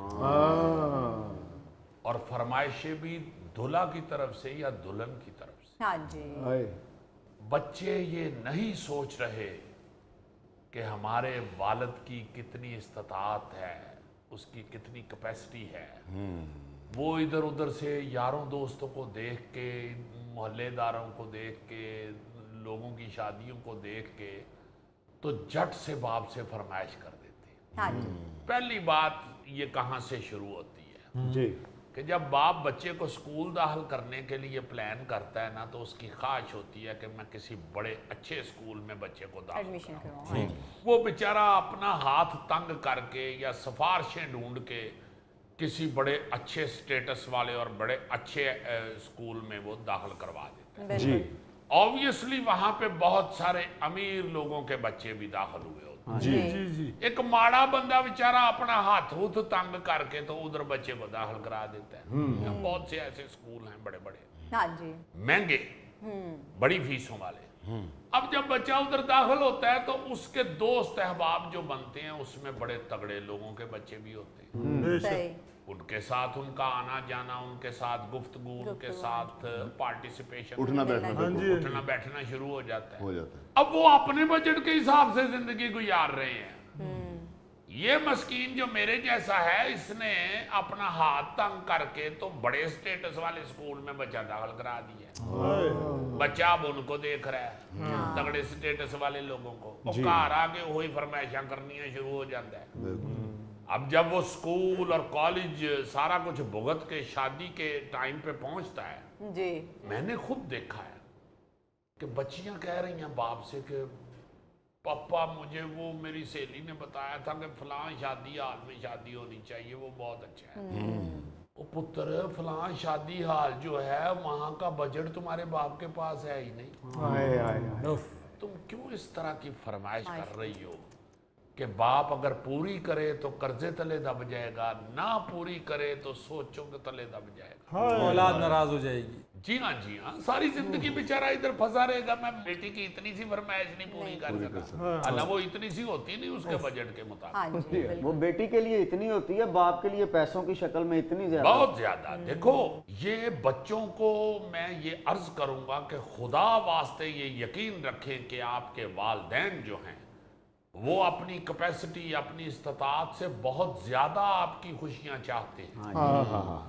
और फरमाइशें भी दूल्हा की तरफ से या दुल्हन की तरफ से। हाँ जी। बच्चे ये नहीं सोच रहे कि हमारे वालिद की कितनी इस्तात है, उसकी कितनी कैपेसिटी है। वो इधर उधर से यारों दोस्तों को देख के, मोहल्लेदारों को देख के, लोगों की शादियों को देख के तो झट से बाप से फरमाइश कर देते हैं। हाँ जी। पहली बात ये कहाँ से शुरू होती है जी, कि जब बाप बच्चे को स्कूल दाखिल करने के लिए प्लान करता है ना, तो उसकी ख्वाहिश होती है कि मैं किसी बड़े अच्छे स्कूल में बच्चे को दाखिल एडमिशन कराऊं। करवाओ। वो बेचारा अपना हाथ तंग करके या सिफारिशें ढूंढ के किसी बड़े अच्छे स्टेटस वाले और बड़े अच्छे स्कूल में वो दाखिल करवा देते हैं। जी, ऑब्वियसली वहां पे बहुत सारे अमीर लोगों के बच्चे भी दाखिल हुए होते हैं। जी जी जी। एक माड़ा बंदा बेचारा अपना हाथ हुथ तंग करके तो उधर बच्चे को दाखिल करा देता है। बहुत से ऐसे स्कूल हैं बड़े बड़े हाँ जी। महंगे, बड़ी फीसों वाले। अब जब बच्चा उधर दाखिल होता है तो उसके दोस्त अहबाब जो बनते हैं उसमें बड़े तगड़े लोगों के बच्चे भी होते हैं। सही। उनके साथ उनका आना जाना, उनके साथ गुफ्तगू, उनके साथ पार्टिसिपेशन, उठना बैठना हाँ जी, उठना बैठना शुरू हो जाता है। हो जाता है। अब वो अपने बजट के हिसाब से जिंदगी गुजार रहे हैं। ये मस्कीन जो मेरे जैसा है, इसने अपना हाथ तंग करके तो बड़े स्टेटस वाले स्कूल में बच्चा दाखिल करा दिया। बच्चा अब उनको देख रहा है, तगड़े स्टेटस वाले लोगों को। वो घर आके वही फरमाइशा करनी शुरू हो जाता है। अब जब वो स्कूल और कॉलेज सारा कुछ भुगत के शादी के टाइम पे पहुंचता है, जी। मैंने खुद देखा है कि बच्चियां कह रही हैं बाप से कि पापा मुझे वो मेरी सहेली ने बताया था कि फलां शादी हाल में शादी होनी चाहिए, वो बहुत अच्छा है। ओ पुत्र फलां शादी हाल जो है वहां का बजट तुम्हारे बाप के पास है ही नहीं, तुम क्यों इस तरह की फरमाइश कर रही हो कि बाप अगर पूरी करे तो कर्जे तले दब जाएगा, ना पूरी करे तो सोचो के तले दब जाएगा, औलाद नाराज हो जाएगी। जी हाँ जी हाँ, सारी जिंदगी बेचारा इधर फंसा रहेगा। मैं बेटी की इतनी सी फरमाइश नहीं पूरी कर सकता, अल्लाह वो इतनी सी होती नहीं उसके बजट के मुताबिक। वो बेटी के लिए इतनी होती है, बाप के लिए पैसों की शक्ल में इतनी ज्यादा, बहुत ज्यादा। देखो ये बच्चों को मैं ये अर्ज करूंगा कि खुदा वास्ते ये यकीन रखें कि आपके वालिदैन जो हैं वो अपनी कैपेसिटी, अपनी इस्तात से बहुत ज्यादा आपकी खुशियां चाहते हैं।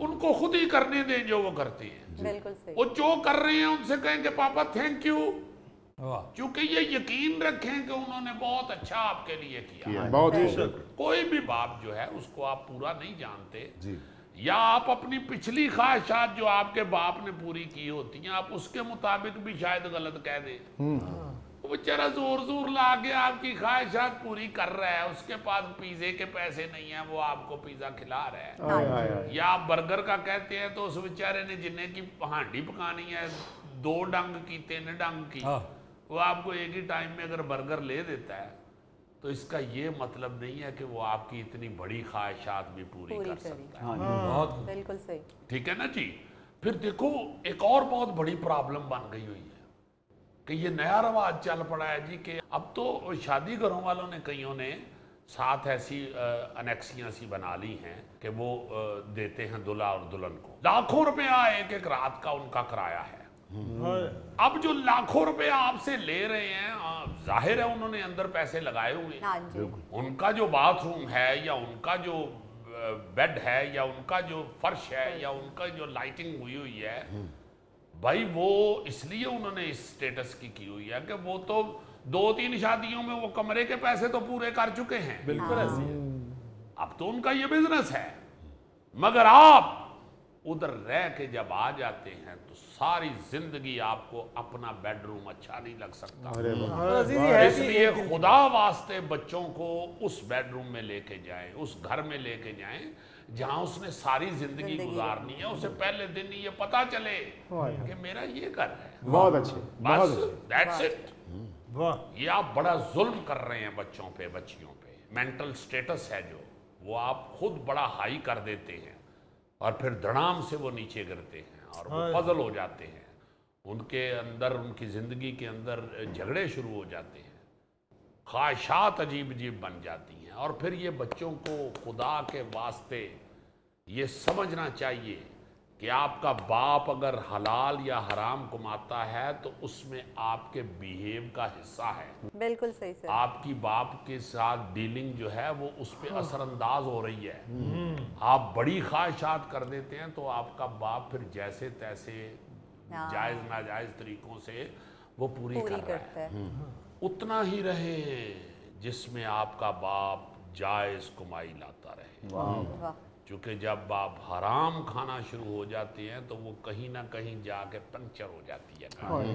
उनको खुद ही करने दें जो वो करते हैं। बिल्कुल सही। वो जो कर रहे हैं उनसे कहें कि पापा थैंक यू, क्योंकि ये यकीन रखें कि उन्होंने बहुत अच्छा आपके लिए किया। बहुत कोई भी बाप जो है उसको आप पूरा नहीं जानते जी। या आप अपनी पिछली ख्वाहिशात जो आपके बाप ने पूरी की होती हैं आप उसके मुताबिक भी शायद गलत कह दें। वो बेचारा जोर जोर ला के आपकी ख्वाहिशात पूरी कर रहा है, उसके पास पिज्जे के पैसे नहीं है, वो आपको पिज्जा खिला रहा है। या आप बर्गर का कहते हैं तो उस बेचारे ने जिन्हें की हांडी पकानी है 2 डंग की 3 डंग की, वो आपको एक ही टाइम में अगर बर्गर ले देता है तो इसका ये मतलब नहीं है कि वो आपकी इतनी बड़ी ख्वाहिशात भी पूरी कर सकता है। बहुत बिल्कुल सही, ठीक है ना जी। फिर देखो एक और बहुत बड़ी प्रॉब्लम बन गई हुई है कि ये नया रवाज चल पड़ा है जी कि अब तो शादी घरों वालों ने कईयों ने साथ ऐसी अनेक्सियां सी बना ली हैं कि वो देते हैं दूल्हा और दुल्हन को लाखों रुपया एक एक रात का उनका किराया है। अब जो लाखों रुपए आपसे ले रहे हैं जाहिर है उन्होंने अंदर पैसे लगाए हुए हैं। उनका जो बाथरूम है या उनका जो बेड है या उनका जो फर्श है या उनका जो लाइटिंग हुई हुई है भाई वो इसलिए उन्होंने इस स्टेटस की हुई है कि वो तो 2-3 शादियों में वो कमरे के पैसे तो पूरे कर चुके हैं। बिल्कुल ऐसे ही। अब तो उनका ये बिजनेस है। मगर आप उधर रह के जब आ जाते हैं तो सारी जिंदगी आपको अपना बेडरूम अच्छा नहीं लग सकता। इसलिए खुदा वास्ते बच्चों को उस बेडरूम में लेके जाएं, उस घर में लेके जाएं जहां उसने सारी जिंदगी गुजारनी है। उसे पहले दिन ये पता चले कि मेरा ये घर है। बहुत अच्छे, बस दैट्स इट। ये आप बड़ा जुल्म कर रहे हैं बच्चों पे, बच्चियों पे। मेंटल स्टेटस है जो वो आप खुद बड़ा हाई कर देते हैं और फिर धड़ाम से वो नीचे गिरते हैं और वो पजल हो जाते हैं। उनके अंदर, उनकी जिंदगी के अंदर झगड़े शुरू हो जाते हैं, ख्वाहिशात अजीब अजीब बन जाती हैं। और फिर ये बच्चों को खुदा के वास्ते ये समझना चाहिए कि आपका बाप अगर हलाल या हराम कमाता है तो उसमें आपके बिहेव का हिस्सा है। बिल्कुल सही सर। आपकी बाप के साथ डीलिंग जो है वो उस पर असरअंदाज हो रही है। आप बड़ी ख्वाहिशात कर देते हैं तो आपका बाप फिर जैसे तैसे जायज नाजायज तरीकों से वो पूरी कर रहा है। उतना ही रहे जिसमें आपका बाप जायज कमाई लाता रहे। क्योंकि जब आप हराम खाना शुरू हो जाते हैं तो वो कहीं ना कहीं जाके पंक्चर हो जाती है।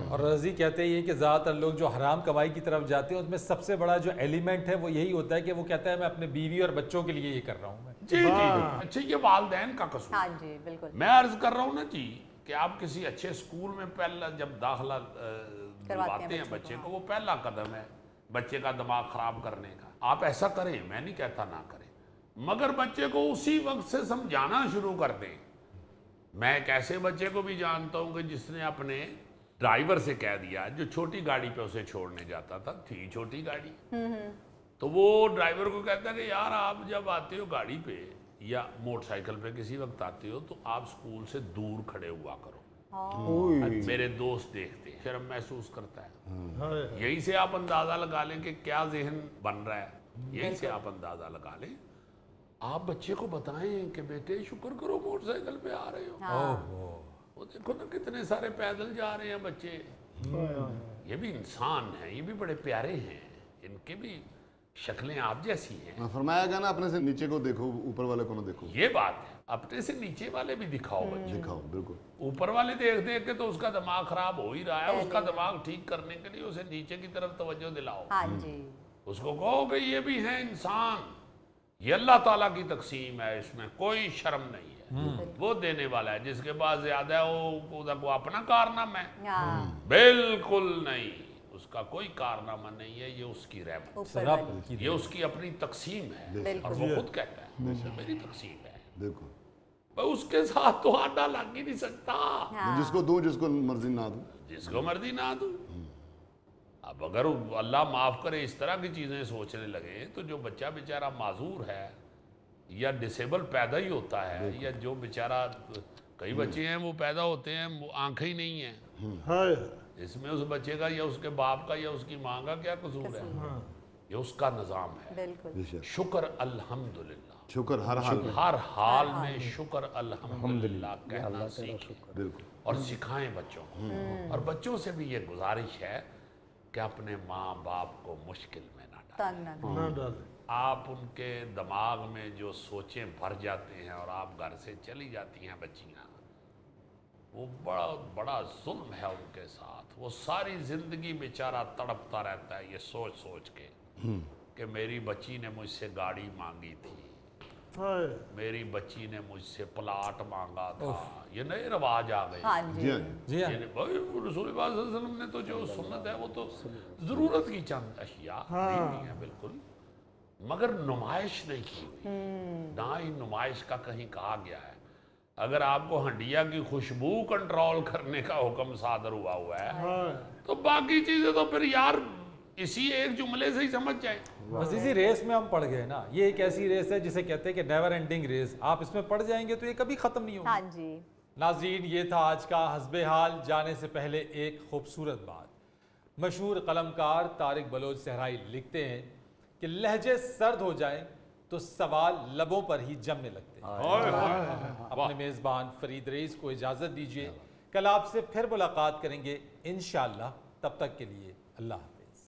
और रजी कहते हैं कि ज़्यादातर लोग जो हराम कमाई की तरफ जाते हैं उसमें सबसे बड़ा जो एलिमेंट है वो यही होता है कि वो कहता है मैं अपने बीवी और बच्चों के लिए ये कर रहा हूँ मैं। जी जी। अच्छा ये वालिदैन का कसूर। हाँ जी बिल्कुल। मैं अर्ज कर रहा हूँ ना जी कि आप किसी अच्छे स्कूल में पहला जब दाखिला दिलवाते हैं बच्चे को, वो पहला कदम है बच्चे का दिमाग खराब करने का। आप ऐसा करें, मैं नहीं कहता ना करें, मगर बच्चे को उसी वक्त से समझाना शुरू कर दें। मैं एक ऐसे बच्चे को भी जानता हूं कि जिसने अपने ड्राइवर से कह दिया, जो छोटी गाड़ी पे उसे छोड़ने जाता था, थी छोटी गाड़ी, तो वो ड्राइवर को कहता है कि यार आप जब आते हो गाड़ी पे या मोटरसाइकिल पे किसी वक्त आते हो तो आप स्कूल से दूर खड़े हुआ करो। मेरे दोस्त देखते हैं, शर्म महसूस करता है। यही से आप अंदाजा लगा लें कि क्या ज़हन बन रहा है। यही से आप अंदाजा लगा लें। आप बच्चे को बताएं कि बेटे शुक्र करो मोटरसाइकिल पे आ रहे हो। वो देखो ना कितने सारे पैदल जा रहे हैं बच्चे। ये भी इंसान हैं, ये भी बड़े प्यारे हैं, इनके भी शक्लें आप जैसी हैं। फरमाया गया ना अपने से नीचे को देखो, ऊपर वाले को ना देखो। ये बात है, अपने से नीचे वाले भी दिखाओ बच्चे। दिखाओ बिल्कुल। ऊपर वाले देख देख के तो उसका दिमाग खराब हो ही रहा है। उसका दिमाग ठीक करने के लिए उसे नीचे की तरफ तवज्जो दिलाओ। हाँ जी। उसको कहो कि ये भी है इंसान, ये अल्लाह ताला की तकसीम है, इसमें कोई शर्म नहीं है। वो देने वाला है। जिसके पास ज्यादा है वो अपना कारनामा है? हाँ। बिल्कुल नहीं, उसका कोई कारनामा नहीं है, ये उसकी रहमत, ऊपर वाली। ये उसकी अपनी तकसीम है और वो खुद कहता है मेरी तकसीम है। बिल्कुल, पर उसके साथ तो आधा लग ही नहीं सकता। हाँ। जिसको दूं जिसको मर्जी ना दूं, जिसको मर्जी ना दूं। अब अगर अल्लाह माफ करे इस तरह की चीजें सोचने लगे तो जो बच्चा बेचारा माजूर है या डिसेबल पैदा ही होता है, या जो बेचारा, कई बच्चे हैं वो पैदा होते हैं वो आंखें ही नहीं है, इसमें उस बच्चे का या उसके बाप का या उसकी माँ का क्या कसूर है? ये उसका निजाम है। बिल्कुल। शुक्र अल्हम्दुलिल्लाह, शुक्र हर हाल में, हर हाल में शुक्र अल्हम्दुलिल्लाह कहना सीखें बिल्कुल, और सिखाएं बच्चों को। और बच्चों से भी ये गुजारिश है कि अपने माँ बाप को मुश्किल में ना तंग ना ना डालें। आप उनके दिमाग में जो सोचें भर जाते हैं और आप घर से चली जाती हैं बच्चियां, वो बड़ा बड़ा जुल्म है उनके साथ। वो सारी जिंदगी बेचारा तड़पता रहता है ये सोच सोच के कि मेरी बच्ची ने मुझसे गाड़ी मांगी थी, मेरी बच्ची ने मुझसे प्लाट मांगा था। ये नए रिवाज आ गए। हाँ जी। जी हाँ। भाई रसूल पाक सल्लल्लाहु अलैहि वसल्लम ने तो जो सुन्नत है वो तो जरूरत की चंद अशिया नहीं है बिल्कुल, मगर नुमाइश नहीं की हुई। ना ही नुमाइश का कहीं कहा गया है। अगर आपको हंडिया की खुशबू कंट्रोल करने का हुक्म सादर हुआ है तो बाकी चीजें तो फिर यार इसी एक जुमले से ही समझ जाए। बस इसी रेस में हम पड़ गए ना। ये एक ऐसी रेस है जिसे कहते हैं कि नेवर एंडिंग रेस। आप इसमें पड़ जाएंगे तो ये कभी खत्म नहीं होगी। हाँ जी। नाज़रीन, ये था आज का हस्बे हाल। जाने से पहले एक खूबसूरत बात। मशहूर कलमकार तारिक बलोच सहराई लिखते हैं कि लहजे सर्द हो जाएं तो सवाल लबों पर ही जमने लगते हैं। अपने मेज़बान फरीद रईस को इजाज़त दीजिए। कल आपसे फिर मुलाकात करेंगे इंशाअल्लाह। तब तक के लिए अल्लाह।